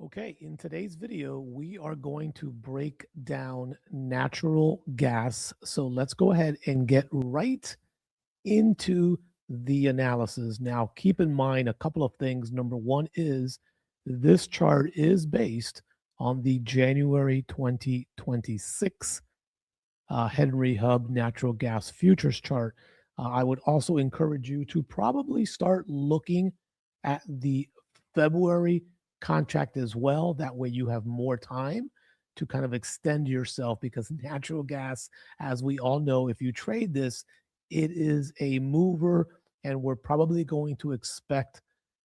Okay, in today's video, we are going to break down natural gas. So let's go ahead and get right into the analysis. Now, keep in mind a couple of things. Number one is this chart is based on the January 2026 Henry Hub natural gas futures chart. I would also encourage you to probably start looking at the February contract as well. That way you have more time to kind of extend yourself because natural gas, as we all know, if you trade this, it is a mover, and we're probably going to expect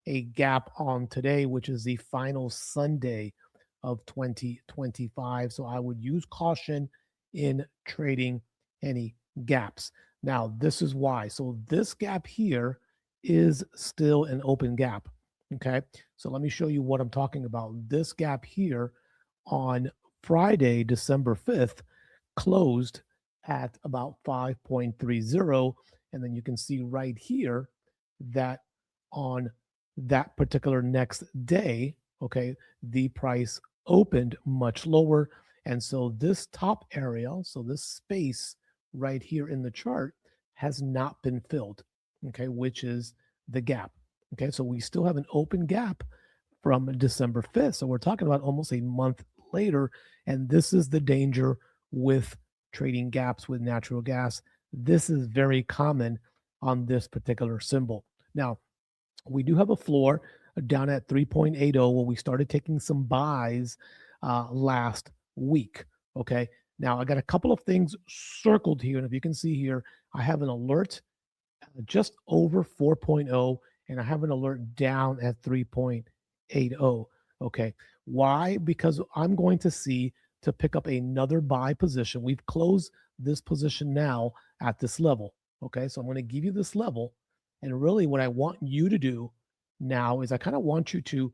a gap on today, which is the final Sunday of 2025. So I would use caution in trading any gaps. Now, this is why. So this gap here is still an open gap. Okay. So let me show you what I'm talking about. This gap here on Friday, December 5th, closed at about 5.30. And then you can see right here that on that particular next day, okay, the price opened much lower. And so this top area, so this space right here in the chart has not been filled, okay, which is the gap. Okay, so we still have an open gap from December 5th. So we're talking about almost a month later. And this is the danger with trading gaps with natural gas. This is very common on this particular symbol. Now, we do have a floor down at 3.80 where we started taking some buys last week. Okay. Now, I got a couple of things circled here. And if you can see here, I have an alert just over 4.0, and I have an alert down at 3.80. Okay. Why? Because I'm going to see to pick up another buy position. We've closed this position now at this level. Okay. So I'm going to give you this level. And really, what I want you to do now is I kind of want you to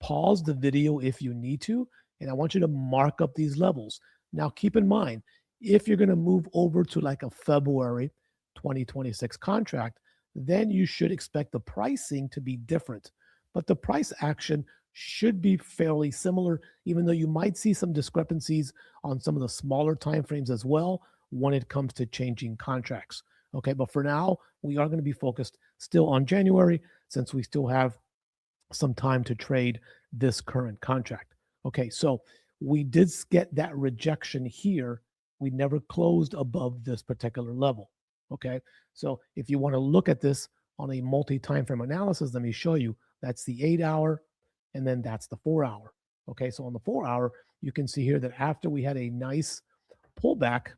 pause the video if you need to, and I want you to mark up these levels. Now, keep in mind, if you're going to move over to like a February 2026 contract, then you should expect the pricing to be different. But the price action should be fairly similar, even though you might see some discrepancies on some of the smaller timeframes as well when it comes to changing contracts. Okay, but for now, we are going to be focused still on January since we still have some time to trade this current contract. Okay, so we did get that rejection here. We never closed above this particular level. Okay, so if you want to look at this on a multi-time frame analysis, let me show you. That's the 8-hour, and then that's the 4-hour. Okay, so on the 4-hour, you can see here that after we had a nice pullback,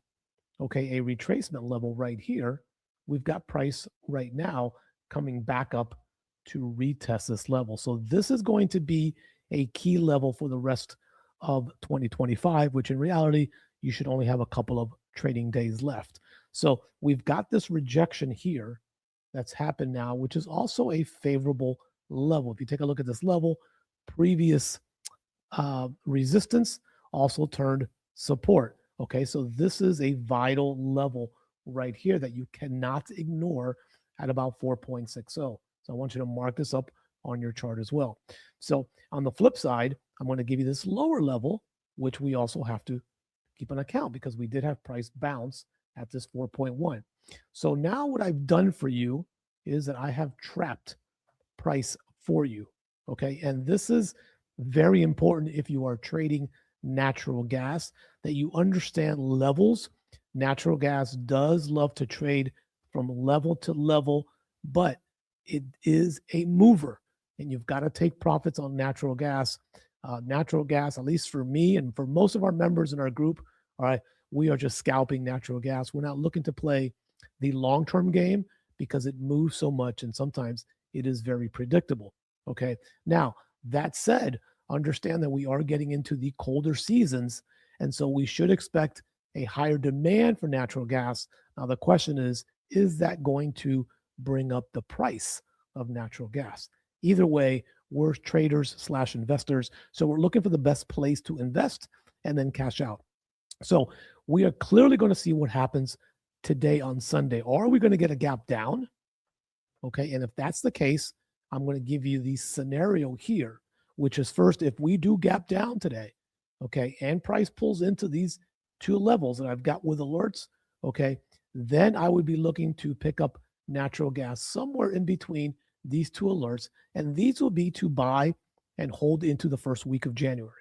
okay, a retracement level right here, we've got price right now coming back up to retest this level. So this is going to be a key level for the rest of 2025, which in reality, you should only have a couple of trading days left. So we've got this rejection here that's happened now, which is also a favorable level. If you take a look at this level, previous resistance also turned support. Okay, so this is a vital level right here that you cannot ignore at about 4.60. So I want you to mark this up on your chart as well. So on the flip side, I'm going to give you this lower level, which we also have to keep an account because we did have price bounce at this 4.1. So now what I've done for you is that I have trapped price for you. Okay, and this is very important if you are trading natural gas, that you understand levels. Natural gas does love to trade from level to level, but it is a mover, and you've got to take profits on natural gas. Natural gas, at least for me and for most of our members in our group, all right, we are just scalping natural gas. We're not looking to play the long-term game because it moves so much, and sometimes it is very predictable. Okay. Now, that said, understand that we are getting into the colder seasons, and so we should expect a higher demand for natural gas. Now, the question is that going to bring up the price of natural gas? Either way, we're traders slash investors, so we're looking for the best place to invest and then cash out. So we are clearly going to see what happens today on Sunday. Are we going to get a gap down? Okay, and if that's the case, I'm going to give you the scenario here which is first, if we do gap down today, okay, and price pulls into these two levels that I've got with alerts, okay, then I would be looking to pick up natural gas somewhere in between these two alerts, and these will be to buy and hold into the first week of January.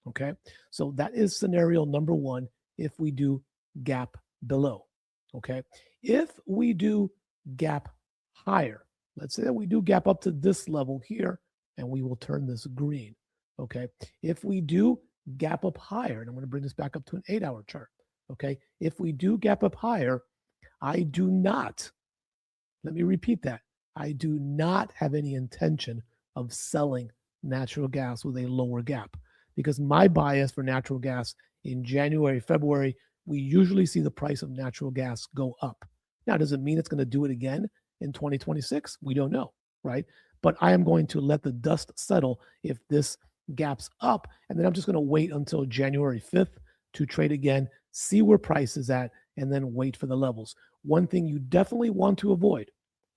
Okay, so that is scenario number one if we do gap below. Okay, if we do gap higher, let's say that we do gap up to this level here, and we will turn this green. Okay, if we do gap up higher, and I'm going to bring this back up to an 8-hour chart. Okay, if we do gap up higher, I do not, let me repeat that, I do not have any intention of selling natural gas with a lower gap, because my bias for natural gas in January, February, we usually see the price of natural gas go up. Now, does it mean it's going to do it again in 2026? We don't know, right? But I am going to let the dust settle if this gaps up, and then I'm just going to wait until January 5th to trade again, see where price is at, and then wait for the levels. One thing you definitely want to avoid,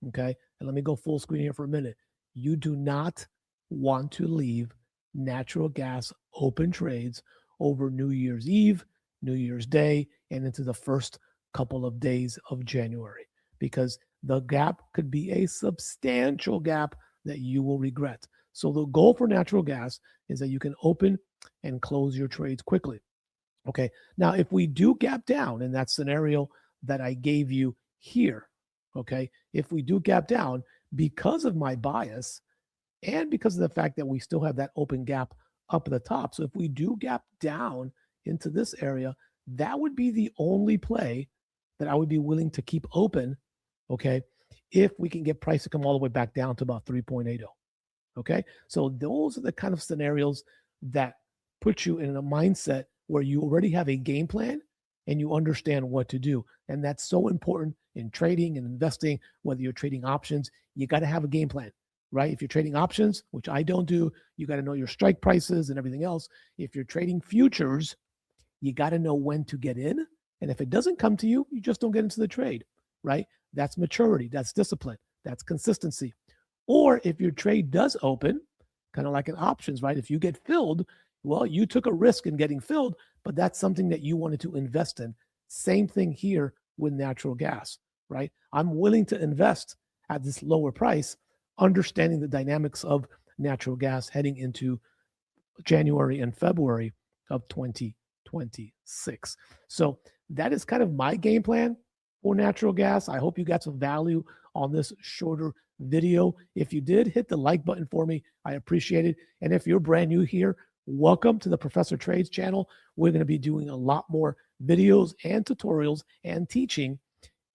okay, and let me go full screen here for a minute. You do not want to leave natural gas open trades over New Year's Eve, New Year's Day, and into the first couple of days of January, because the gap could be a substantial gap that you will regret. So the goal for natural gas is that you can open and close your trades quickly. Okay, now if we do gap down in that scenario that I gave you here, okay, if we do gap down because of my bias, and because of the fact that we still have that open gap up at the top. So if we do gap down into this area, that would be the only play that I would be willing to keep open, okay, if we can get price to come all the way back down to about 3.80. Okay, so those are the kind of scenarios that put you in a mindset where you already have a game plan and you understand what to do. And that's so important in trading and investing, whether you're trading options, you got to have a game plan. Right? If you're trading options, which I don't do, you got to know your strike prices and everything else. If you're trading futures, you got to know when to get in. And if it doesn't come to you, you just don't get into the trade, right? That's maturity, that's discipline, that's consistency. Or if your trade does open, kind of like in options, right? If you get filled, well, you took a risk in getting filled, but that's something that you wanted to invest in. Same thing here with natural gas, right? I'm willing to invest at this lower price, understanding the dynamics of natural gas heading into January and February of 2026. So that is kind of my game plan for natural gas. I hope you got some value on this shorter video. If you did, hit the like button for me. I appreciate it. And if you're brand new here, welcome to the Professor Trades channel. We're going to be doing a lot more videos and tutorials and teaching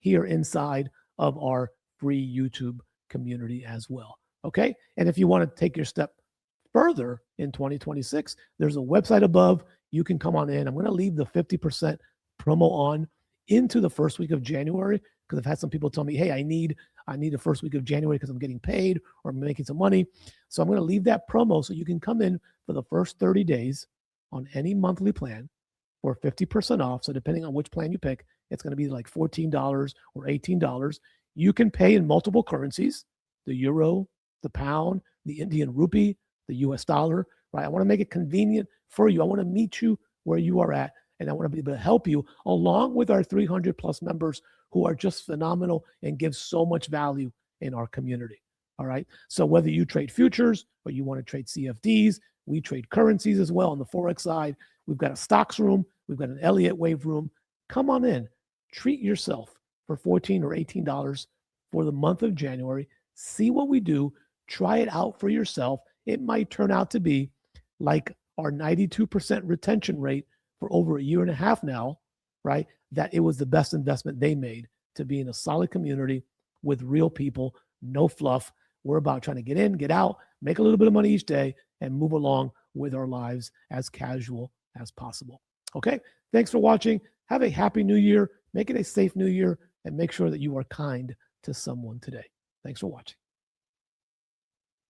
here inside of our free YouTube community as well. Okay. And if you want to take your step further in 2026, there's a website above. You can come on in. I'm going to leave the 50% promo on into the first week of January, because I've had some people tell me, hey, I need the first week of January because I'm getting paid or I'm making some money. So I'm going to leave that promo so you can come in for the first 30 days on any monthly plan for 50% off. So depending on which plan you pick, it's going to be like $14 or $18. You can pay in multiple currencies, the euro, the pound, the Indian rupee, the US dollar, right? I want to make it convenient for you. I want to meet you where you are at, and I want to be able to help you along with our 300 plus members who are just phenomenal and give so much value in our community. All right. So whether you trade futures or you want to trade CFDs, we trade currencies as well on the Forex side. We've got a stocks room. We've got an Elliott wave room. Come on in, treat yourself for $14 or $18 for the month of January. See what we do. Try it out for yourself. It might turn out to be like our 92% retention rate for over a year and a half now, right? That it was the best investment they made to be in a solid community with real people, no fluff. We're about trying to get in, get out, make a little bit of money each day, and move along with our lives as casual as possible. Okay, thanks for watching. Have a happy new year. Make it a safe new year, and make sure that you are kind to someone today. Thanks for watching.